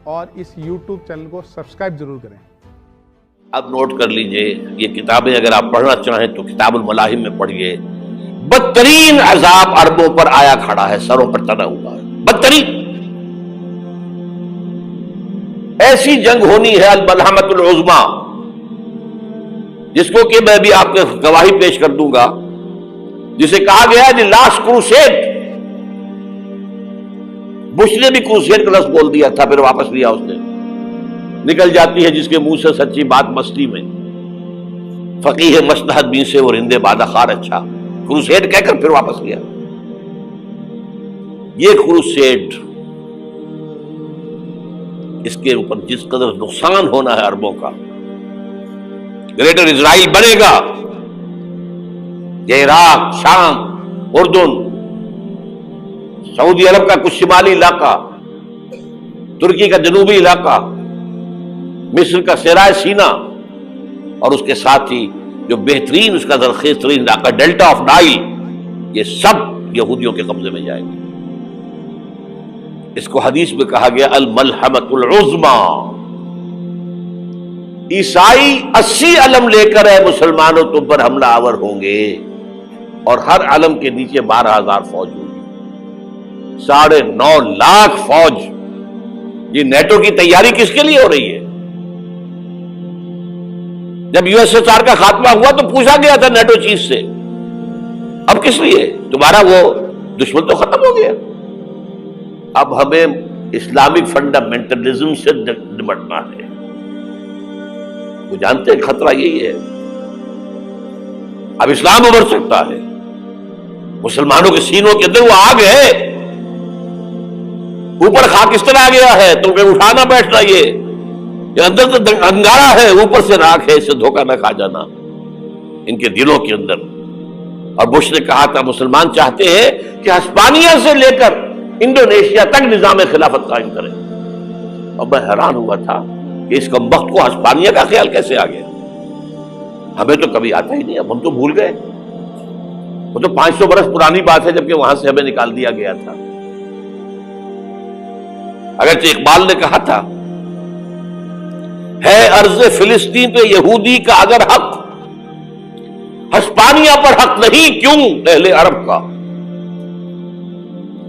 اور اس YouTube channel کو subscribe ضرور کریں۔ اب نوٹ کر لیجئے، یہ کتابیں اگر آپ پڑھنا چاہیں تو کتاب الملاحم میں پڑھیے۔ بدترین عذاب عربوں پر آیا کھڑا ہے، سروں پر تنا ہوا ہے، بدترین ایسی جنگ ہونی ہے الملحمۃ العظمیٰ، جس کو کہ میں بھی آپ کو گواہی پیش کر دوں گا، جسے کہا گیا ہے دی لاسٹ کروسیڈ۔ بش نے بھی کروسیڈ کا لفظ بول دیا تھا، پھر واپس لیا اس نے۔ نکل جاتی ہے جس کے منہ سے سچی بات مستی میں، فقیہ مصلحت بین سے اور ہندے بادہ خار اچھا، کروسیڈ کہہ کر پھر واپس لیا۔ یہ کروسیڈ، اس کے اوپر جس قدر نقصان ہونا ہے عربوں کا، گریٹر اسرائیل بنے گا، یہ عراق، شام، اردن، سعودی عرب کا کچھ شمالی علاقہ، ترکی کا جنوبی علاقہ، مصر کا صحرائے سینا، اور اس کے ساتھ ہی جو بہترین اس کا زرخیز ترین علاقہ ڈیلٹا آف نائل، یہ سب یہودیوں کے قبضے میں جائیں گے۔ اس کو حدیث میں کہا گیا الملحمۃ العظمیٰ۔ عیسائی 80 علم لے کر اے مسلمانوں تم پر حملہ آور ہوں گے، اور ہر علم کے نیچے 12,000 فوج ہوگی، 9.5 لاکھ فوج۔ یہ نیٹو کی تیاری کس کے لیے ہو رہی ہے؟ جب USSR کا خاتمہ ہوا تو پوچھا گیا تھا نیٹو چیف سے، اب کس لیے؟ تمہارا وہ دشمن تو ختم ہو گیا، اب ہمیں اسلامک فنڈامنٹلزم سے نمٹنا ہے۔ وہ جانتے ہیں خطرہ یہی ہے، اب اسلام ابھر سکتا ہے، مسلمانوں کے سینوں کے اندر وہ آگ ہے، اوپر خاکستر آ گیا ہے، تو کہ اٹھانا بیٹھنا، یہ اندر تو انگارہ ہے، اوپر سے راکھ ہے، اس سے دھوکہ نہ کھا جانا ان کے دلوں کے اندر۔ اور بش نے کہا تھا مسلمان چاہتے ہیں کہ ہسپانیہ سے لے کر انڈونیشیا تک نظام خلافت قائم کریں، اور میں حیران ہوا تھا کہ اس کمبخت کو ہسپانیہ کا خیال کیسے آ گیا؟ ہمیں تو کبھی آتا ہی نہیں، اب ہم تو بھول گئے، وہ تو 500 برس پرانی بات ہے جبکہ وہاں سے ہمیں نکال دیا گیا تھا۔ اگرچہ اقبال نے کہا تھا ہے ارض فلسطین پہ یہودی کا اگر حق، ہسپانیہ پر حق نہیں کیوں اہل عرب کا؟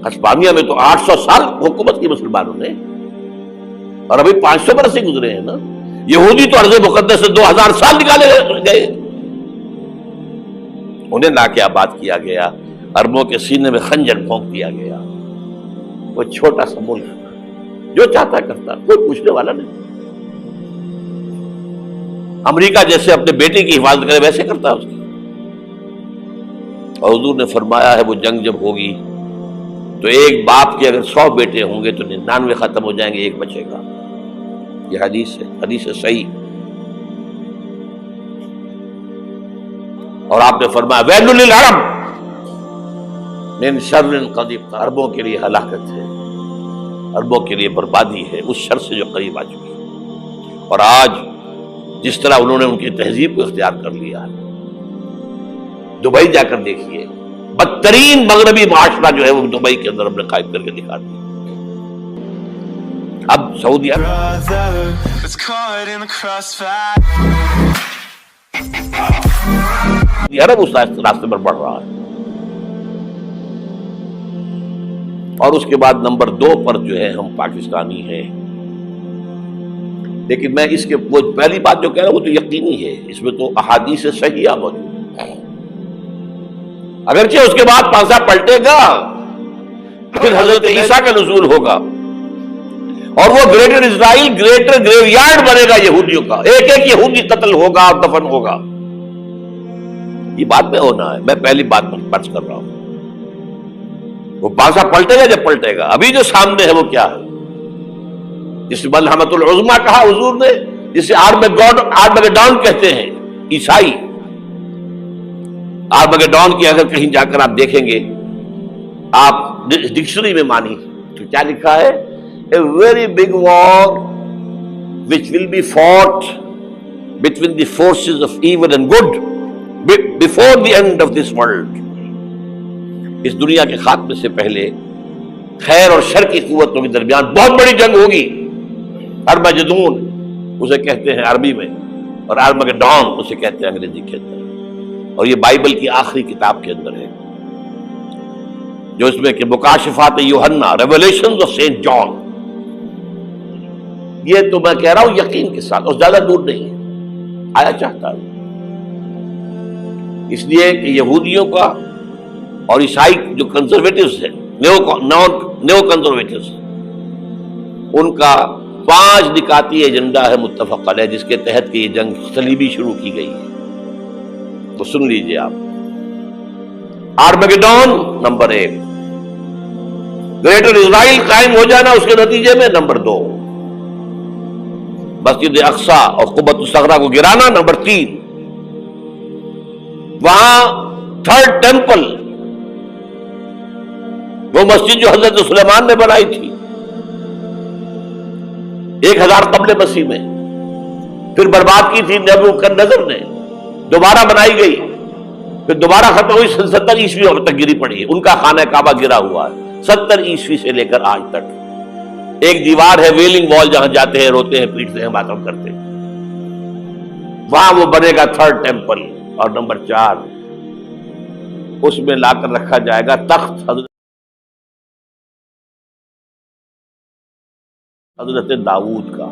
ہسپانیہ میں تو 800 سال حکومت کی مسلمانوں نے، اور ابھی 500 برس سے گزرے ہیں نا۔ یہودی تو ارض مقدس سے 2000 سال نکالے گئے، انہیں لا کے آباد کیا گیا، عربوں کے سینے میں خنجر پھونک دیا گیا۔ وہ چھوٹا سا ملک جو چاہتا کرتا، کوئی پوچھنے والا نہیں۔ امریکہ جیسے اپنے بیٹے کی حفاظت کرے ویسے کرتا ہے اس کی۔ اور حضور نے فرمایا ہے وہ جنگ جب ہوگی تو ایک باپ کے اگر 100 بیٹے ہوں گے تو 99 ختم ہو جائیں گے، ایک بچے گا۔ یہ حدیث ہے، حدیث ہے صحیح۔ اور آپ نے فرمایا ویل للعرب من شر قد اقترب، عربوں کے لیے ہلاکت ہے، عربوں کے لیے بربادی ہے اس شر سے جو قریب آ چکی ہے۔ اور آج جس طرح انہوں نے ان کی تہذیب کو اختیار کر لیا ہے، دبئی جا کر دیکھیے، بدترین مغربی معاشرہ جو ہے وہ دبئی کے اندر ہم نے قائم کر کے دکھا دیا۔ اب سعودی عرب اس راستے پر بڑھ رہا ہے، اور اس کے بعد نمبر 2 پر جو ہے ہم پاکستانی ہیں۔ لیکن میں اس کے وہ پہلی بات جو کہہ رہا ہوں وہ تو یقینی ہے، اس میں تو احادیث صحیحہ موجود ہے۔ اگرچہ اس کے بعد پانسا پلٹے گا، پھر حضرت عیسیٰ کا نزول ہوگا، اور وہ گریٹر اسرائیل گریٹر گریو یارڈ بنے گا یہودیوں کا، ایک ایک یہودی قتل ہوگا اور دفن ہوگا۔ یہ بات میں ہونا ہے، میں پہلی بات پر فرض کر رہا ہوں۔ وہ پانسا پلٹے گا جب پلٹے گا، ابھی جو سامنے ہے وہ کیا ہے؟ جس ملحمۃ العظمیٰ کہا حضور نے، جسے آرمگیڈون کہتے ہیں عیسائی۔ آرمگیڈون کی اگر کہیں جا کر آپ دیکھیں گے، آپ ڈکشنری میں مانی تو کیا لکھا ہے؟ A very big war which will be fought between the forces of evil and good before the end of this world. اس دنیا کے خاتمے سے پہلے خیر اور شر کی قوتوں کے درمیان بہت بڑی جنگ ہوگی، ارمجدون اسے کہتے ہیں عربی میں، اور ارمگڈون اسے کہتے ہیں انگریزی کے اندر، اور یہ بائبل کی آخری کتاب کے اندر ہے، جو اس میں کہ مکاشفات یوحنا، ریولیشنز آف سینٹ جان. یہ تو میں کہہ رہا ہوں یقین کے ساتھ، اور زیادہ دور نہیں ہے، آیا چاہتا ہے. اس لیے کہ یہودیوں کا اور عیسائی جو کنزرویٹوز ہیں، نیو کنزرویٹوز، ان کا 5 نکاتی ایجنڈا ہے متفق علیہ، جس کے تحت کہ یہ جنگ صلیبی شروع کی گئی ہے. تو سن لیجئے آپ. آرمگیڈون نمبر 1، گریٹر اسرائیل قائم ہو جانا اس کے نتیجے میں نمبر 2، مسجد اقصی اور قبۃ الصغریٰ کو گرانا نمبر 3، وہاں 3rd ٹیمپل، وہ مسجد جو حضرت سلیمان نے بنائی تھی 1000 قبل مسیح میں، پھر برباد کی تھی نبوکدنضر نے، دوبارہ بنائی گئی، پھر دوبارہ ختم ہوئی 70 عیسوی تک گری پڑی ہے. ان کا خانہ کعبہ گرا ہوا ہے 70 عیسوی سے لے کر آج تک. ایک دیوار ہے ویلنگ وال، جہاں جاتے ہیں، روتے ہیں، پیٹتے ہیں، ماتم کرتے ہیں، وہاں وہ بنے گا 3rd ٹیمپل. اور نمبر 4، اس میں لا کر رکھا جائے گا تخت حضرت داؤد کا.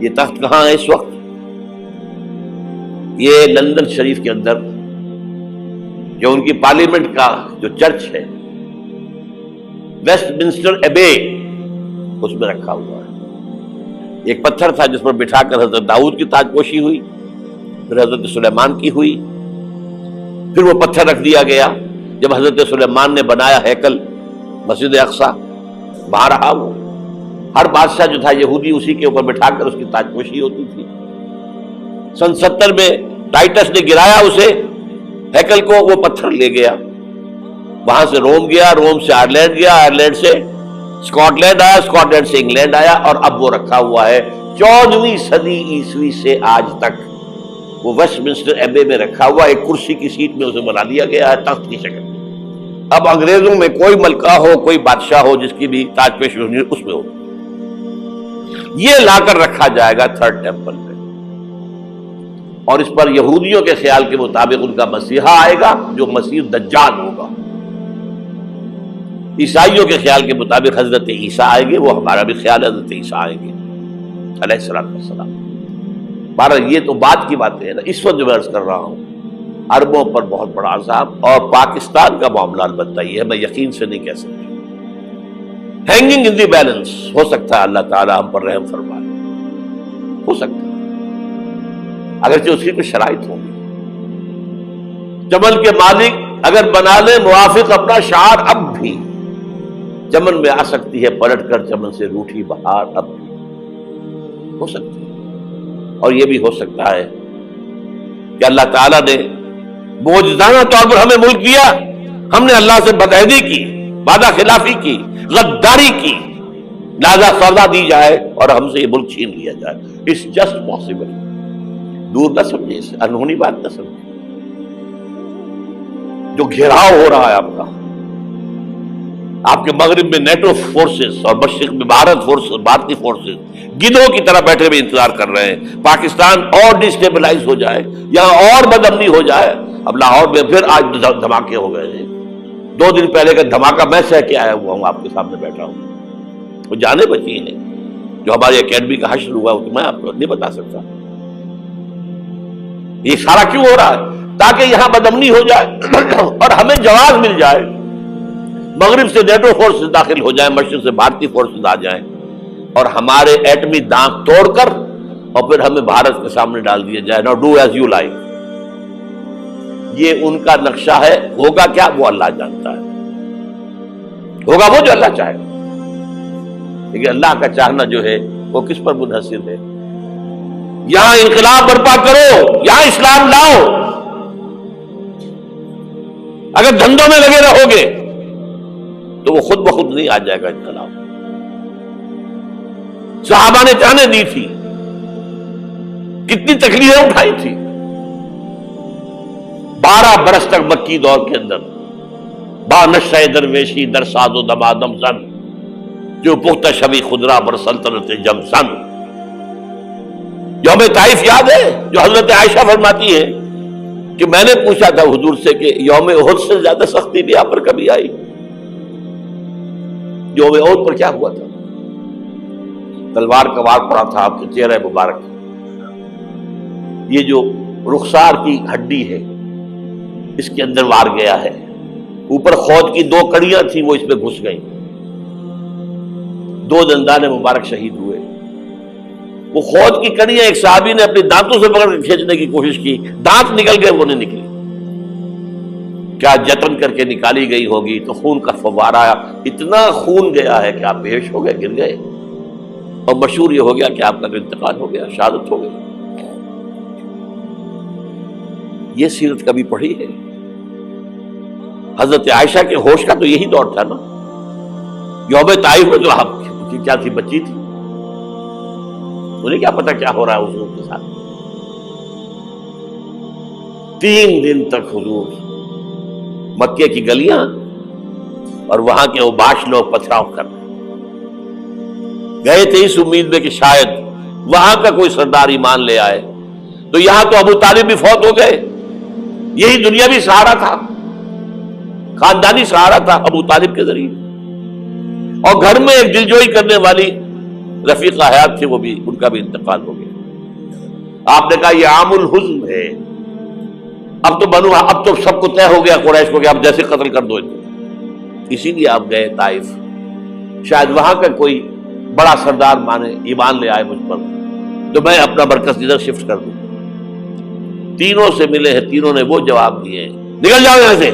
یہ تخت کہاں ہے اس وقت؟ یہ لندن شریف کے اندر، جو ان کی پارلیمنٹ کا جو چرچ ہے، ویسٹ منسٹر ایبے، اس میں رکھا ہوا ہے. ایک پتھر تھا جس پر بٹھا کر حضرت داؤد کی تاج پوشی ہوئی، پھر حضرت سلیمان کی ہوئی، پھر وہ پتھر رکھ دیا گیا جب حضرت سلیمان نے بنایا ہیکل مسجد اقصی، وہاں رہا وہ. ہر بادشاہ جو تھا یہودی اسی کے اوپر بٹھا کر اس کی تاج پوشی ہوتی تھی. سن 70 میں ٹائٹس نے گرایا اسے، ہیکل کو، وہ پتھر لے گیا، وہاں سے روم گیا، روم سے آئرلینڈ گیا، آئرلینڈ سے اسکاٹ لینڈ آیا، اسکاٹ لینڈ سے انگلینڈ آیا، اور اب وہ رکھا ہوا ہے 14ویں صدی عیسوی سے آج تک. وہ ویسٹ منسٹر ایبے میں رکھا ہوا، ایک کرسی کی سیٹ میں اسے بنا دیا گیا ہے تخت کی شکل. اب انگریزوں میں کوئی ملکہ ہو، کوئی بادشاہ ہو، جس کی بھی تاج پوشی ہونی اس میں ہو، یہ لا کر رکھا جائے گا 3rd ٹیمپل میں. اور اس پر یہودیوں کے خیال کے مطابق ان کا مسیحا آئے گا جو مسیح دجال ہوگا. عیسائیوں کے خیال کے مطابق حضرت عیسیٰ آئیں گے، وہ ہمارا بھی خیال ہے حضرت عیسیٰ آئیں گے علیہ السلام. بہرحال یہ تو بعد کی باتیں ہیں نا. اس وقت جو میں عرض کر رہا ہوں، عربوں پر بہت بڑا عذاب، اور پاکستان کا معاملہ البتہ یہ ہے، میں یقین سے نہیں کہہ سکتا. ہینگنگ ان دی بیلنس، ہو سکتا ہے اللہ تعالیٰ ہم پر رحم فرمائے، ہو سکتا ہے، اگرچہ اس کی کچھ شرائط ہوں گی. چمن کے مالک اگر بنا لے موافق اپنا شعار، اب بھی چمن میں آ سکتی ہے پلٹ کر چمن سے روٹھی بہار، اب بھی ہو سکتی ہے. اور یہ بھی ہو سکتا ہے کہ اللہ تعالیٰ نے معجزانہ طور پر ہمیں ملک دیا، ہم نے اللہ سے بدعہدی کی، وعدہ خلافی کی، غداری کی، لہذا سزا دی جائے اور ہم سے یہ ملک چھین لیا جائے. It's just possible. دور نہ سمجھے، اسے انہونی بات نہ سمجھے. جو گھیراؤ ہو رہا ہے آپ کے مغرب میں نیٹو فورسز اور مشرق میں بھارتی فورسز گدھوں کی طرح بیٹھے ہوئے انتظار کر رہے ہیں پاکستان اور ڈسٹیبلائز ہو جائے، یہاں اور بدامنی ہو جائے. اب لاہور میں پھر آج دھماکے ہو گئے ہیں. 2 دن پہلے کا دھماکہ میں سہ کے آیا ہوا ہوں، آپ کے سامنے بیٹھا ہوں. وہ جانیں بچی ہیں جو ہماری اکیڈمی کا حشر ہوا، تو میں آپ کو نہیں بتا سکتا. یہ سارا کیوں ہو رہا ہے؟ تاکہ یہاں بدامنی ہو جائے اور ہمیں جواز مل جائے. مغرب سے نیٹو فورسز داخل ہو جائیں، مشرق سے بھارتی فورسز آ جائیں، اور ہمارے ایٹمی دانت توڑ کر اور پھر ہمیں بھارت کے سامنے ڈال دیا جائے. Now do as you like. یہ ان کا نقشہ ہے. ہوگا کیا وہ اللہ جانتا ہے، ہوگا وہ جو اللہ چاہے. لیکن اللہ کا چاہنا جو ہے وہ کس پر منحصر ہے؟ یہاں انقلاب برپا کرو، یہاں اسلام لاؤ. اگر دھندوں میں لگے رہو گے تو وہ خود بخود نہیں آ جائے گا انقلاب. صحابہ نے جانیں دی تھی، کتنی تکلیفیں اٹھائی تھی. 12 برس تک مکی دور کے اندر با نشہ درویشی در ساز و دمادم زن، جو پختہ شبی خدرا بر سلطنت جم سن. یوم طائف یاد ہے جو حضرت عائشہ فرماتی ہے کہ میں نے پوچھا تھا حضور سے کہ یوم احد سے زیادہ سختی بھی آپ پر کبھی آئی؟ یوم احد پر کیا ہوا تھا؟ تلوار کا وار پڑا تھا آپ کے چہرہ مبارک. یہ جو رخسار کی ہڈی ہے اس کے اندر وار گیا ہے. اوپر خود کی 2 کڑیاں تھیں وہ اس میں گھس گئیں. 2 دندان مبارک شہید ہوئے. وہ خود کی کڑیاں ایک صحابی نے اپنے دانتوں سے پکڑ کر کھینچنے کی کوشش کی, دانت نکل گئے, وہ نہیں نکلی. کیا جتن کر کے نکالی گئی ہوگی تو خون کا فوارہ آیا, اتنا خون گیا ہے کہ آپ بے ہوش ہو گئے, گر گئے, اور مشہور یہ ہو گیا کہ آپ کا انتقال ہو گیا, شہادت ہو گئی. یہ سیرت کبھی پڑھی ہے؟ حضرت عائشہ کے ہوش کا تو یہی دور تھا نا. یوم طائف میں جو آپ کیا تھی, بچی تھی, انہیں کیا پتا کیا ہو رہا ہے حضور کے ساتھ. 3 دن تک حضور مکے کی گلیاں اور وہاں کے اوباش لوگ پتھراؤ کر گئے تھے اس امید میں کہ شاید وہاں کا کوئی سردار ایمان لے آئے. تو یہاں تو ابو طالب بھی فوت ہو گئے, یہی دنیا بھی سہارا تھا, خاندانی سہارا تھا ابو طالب کے ذریعے. اور گھر میں ایک دلجوئی کرنے والی رفیقہ حیات تھی, وہ بھی, ان کا بھی انتقال ہو گیا. آپ نے کہا یہ عام الحزن ہے, اب تو سب کو طے ہو گیا قریش کو کہ آپ جیسے قتل کر دو. اسی لیے آپ گئے طائف, شاید وہاں کا کوئی بڑا سردار مانے ایمان لے آئے مجھ پر, تو میں اپنا مرکز ادھر شفٹ کر دوں. تینوں سے ملے ہیں, تینوں نے وہ جواب دیے ہیں, نکل جاؤ یہاں سے,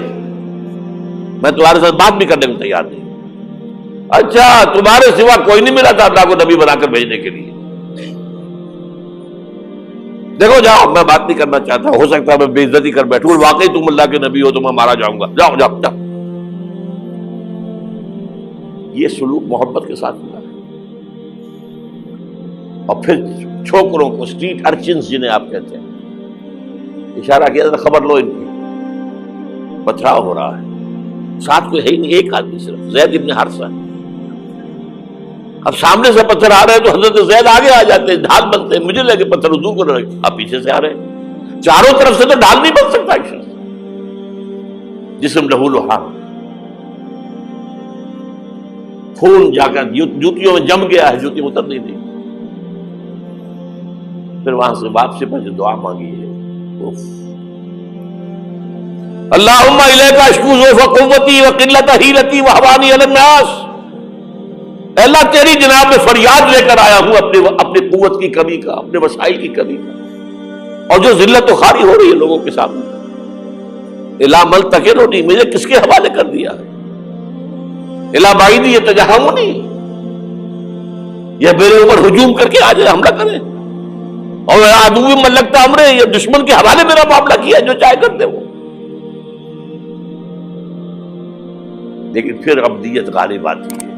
میں تمہارے ساتھ بات بھی کرنے میں تیار نہیں. اچھا, تمہارے سوا کوئی نہیں ملا تھا اللہ کو نبی بنا کر بھیجنے کے لیے؟ دیکھو جاؤ, میں بات نہیں کرنا چاہتا, ہو سکتا ہے میں بے عزتی کر بیٹھوں, واقعی تم اللہ کے نبی ہو تو میں مارا جاؤں گا, جاؤ جاؤ جاؤ. یہ سلوک محبت کے ساتھ ملا ہے. اور پھر چھوکروں کو, اسٹریٹ ارچنز جنہیں آپ کہتے ہیں, اشارہ کیا تھا, خبر لو ان کی, پتھراؤ ہو رہا ہے. ساتھ کوئی ہے ہی نہیں, ایک آدمی صرف, زید ابن حارثہ. اب سامنے سے پتھر آ رہے ہیں تو حضرت زید آگے آ جاتے ہیں, ڈھال بنتے ہیں. مجھے لگے پتھر حضور کو رہے, آپ پیچھے سے آ رہے ہیں. چاروں طرف سے تو ڈھال نہیں بن سکتا ایک شخص, جسم لہو لہان, خون جا کر جوتیوں میں جم گیا ہے, جوتی اتر نہیں دی. پھر وہاں سے واپسی پر جو دعا مانگی ہے, اللہم الیک اشکو ضعف قوتی وقلت حیلتی وہوانی علی الناس. اللہ تیری جناب میں فریاد لے کر آیا ہوں اپنی قوت کی کمی کا, اپنے وسائل کی کمی کا, اور جو ذلت و خواری ہو رہی ہے لوگوں کے سامنے. الا ملتقننی, مجھے کس کے حوالے کر دیا ہے؟ الا بعیدی یتجہمنی, یہ میرے اوپر ہجوم کر کے آ جائے, حملہ کرے, اور عدو ملکتا امرے, یہ دشمن کے حوالے میرا معاملہ کیا, جو چاہے کرتے وہ. لیکن پھر عبدیت غالب آتی ہے.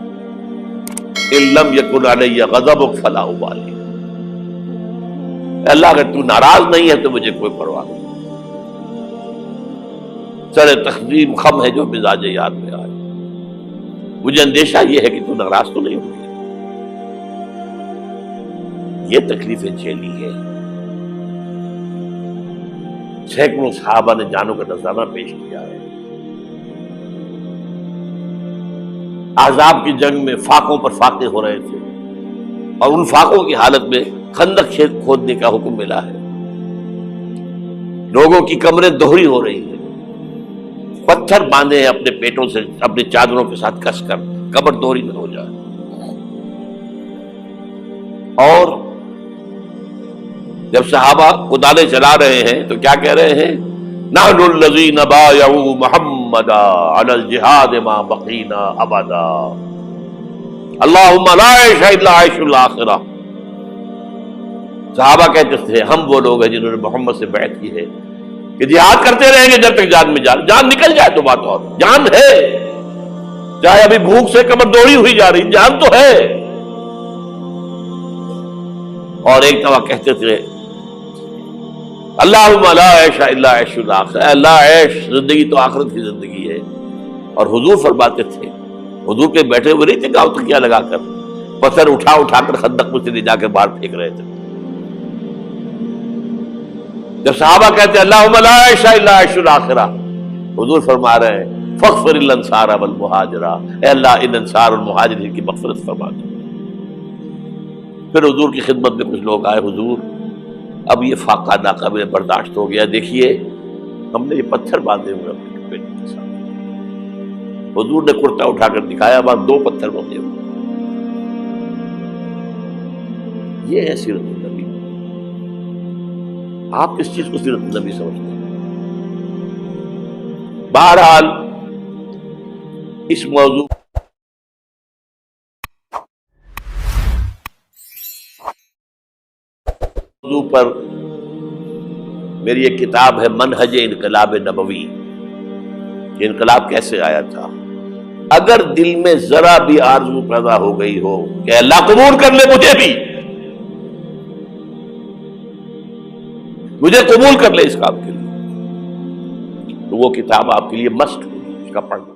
ان لم یکن علی غضبک فلا ابالی, اللہ اگر تو ناراض نہیں ہے تو مجھے کوئی پرواہ نہیں. سر تقدیم خم ہے جو مزاج یاد میں آئے, مجھے اندیشہ یہ ہے کہ تو ناراض تو نہیں ہوگی. یہ تکلیفیں جھیلی ہے. سینکڑوں صحابہ نے جانوں کا نذرانہ پیش کیا ہے. احزاب کی جنگ میں فاقوں پر فاقے ہو رہے تھے, اور ان فاقوں کی حالت میں خندق کھودنے کا حکم ملا ہے. لوگوں کی کمریں دوہری ہو رہی ہیں, پتھر باندھے ہیں اپنے پیٹوں سے, اپنے چادروں کے ساتھ کس کر, کمر دوہری نہ ہو جائے. اور جب صحابہ کدالیں چلا رہے ہیں تو کیا کہہ رہے ہیں؟ نحن الذین بایعوا محمدا علی الجہاد ما بقینا ابدا, اللہم لا عیش الا عیش الاخرہ. صحابہ کہتے تھے ہم وہ لوگ ہیں جنہوں نے محمد سے بیعت کی ہے کہ جہاد کرتے رہیں گے جب تک جان میں جان نکل جائے تو بات اور, جان ہے, چاہے ابھی بھوک سے کمر دوڑی ہوئی جا رہی, جان تو ہے. اور ایک دفعہ کہتے تھے اللہم لا عیش الا عیش الاخرہ, اللہ عیش زندگی تو آخرت کی زندگی ہے. اور حضور فرماتے تھے حضور کے بیٹھے ہوئے نہیں تھے گاؤں تکیہ لگا کر، پتھر اٹھا اٹھا کر خندق میں سے لے جا کر باہر پھینک رہے تھے. جب صحابہ کہتے اللہم لا عیش الا عیش الاخرہ، حضور فرما رہے ہیں فاغفر الانصار والمہاجرہ، اے اللہ ان انصار اور مہاجرین کی مغفرت فرما دو. پھر حضور کی خدمت میں کچھ لوگ آئے، حضور اب یہ فاقہ ناقابل برداشت ہو گیا، دیکھیے ہم نے یہ پتھر باندھے ہوئے اپنے بیٹے کے ساتھ. حضور نے کرتا اٹھا کر دکھایا، وہاں 2 پتھر بندھے ہوئے. یہ ہے سیرت النبی. آپ کس چیز کو سیرت النبی سمجھتے ہیں؟ بہرحال اس موضوع پر میری ایک کتاب ہے منہج انقلاب نبوی، کہ انقلاب کیسے آیا تھا. اگر دل میں ذرا بھی آرزو پیدا ہو گئی ہو کہ اللہ قبول کر لے مجھے قبول کر لے اس کام کے لیے، تو وہ کتاب آپ کے لیے مسٹ ہوگی، اس کا پڑھنا.